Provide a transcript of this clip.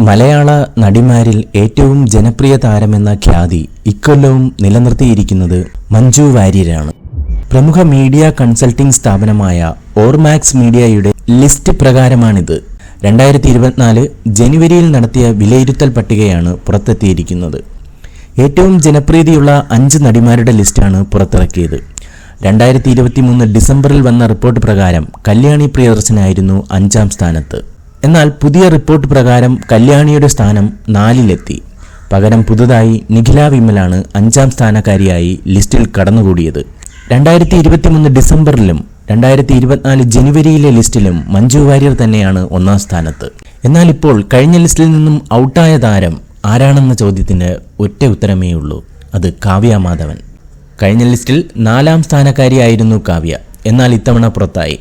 മലയാള നടിമാരിൽ ഏറ്റവും ജനപ്രിയ താരമെന്ന ഖ്യാതി ഇക്കൊല്ലവും നിലനിർത്തിയിരിക്കുന്നത് മഞ്ജു വാര്യരാണ്. പ്രമുഖ മീഡിയ കൺസൾട്ടിംഗ് സ്ഥാപനമായ ഓർമാക്സ് മീഡിയയുടെ ലിസ്റ്റ് പ്രകാരമാണിത്. 2024 ജനുവരിയിൽ നടത്തിയ വിലയിരുത്തൽ പട്ടികയാണ് പുറത്തെത്തിയിരിക്കുന്നത്. ഏറ്റവും ജനപ്രീതിയുള്ള 5 നടിമാരുടെ ലിസ്റ്റാണ് പുറത്തിറക്കിയത്. 2023 ഡിസംബറിൽ വന്ന റിപ്പോർട്ട് പ്രകാരം കല്യാണി പ്രിയദർശനായിരുന്നു 5ാം സ്ഥാനത്ത്. എന്നാൽ പുതിയ റിപ്പോർട്ട് പ്രകാരം കല്യാണിയുടെ സ്ഥാനം 4-ലെത്തി. പകരം പുതുതായി നിഖില വിമലാണ് 5ാം സ്ഥാനക്കാരിയായി ലിസ്റ്റിൽ കടന്നുകൂടിയത്. 2023 ഡിസംബറിലും 2024 ജനുവരിയിലെ ലിസ്റ്റിലും മഞ്ജു വാര്യർ തന്നെയാണ് 1ാം സ്ഥാനത്ത്. എന്നാൽ ഇപ്പോൾ കഴിഞ്ഞ ലിസ്റ്റിൽ നിന്നും ഔട്ടായ താരം ആരാണെന്ന ചോദ്യത്തിന് ഒറ്റ ഉത്തരമേ ഉള്ളൂ, അത് കാവ്യ മാധവൻ. കഴിഞ്ഞ ലിസ്റ്റിൽ 4ാം സ്ഥാനക്കാരിയായിരുന്നു കാവ്യ, എന്നാൽ ഇത്തവണ പുറത്തായി.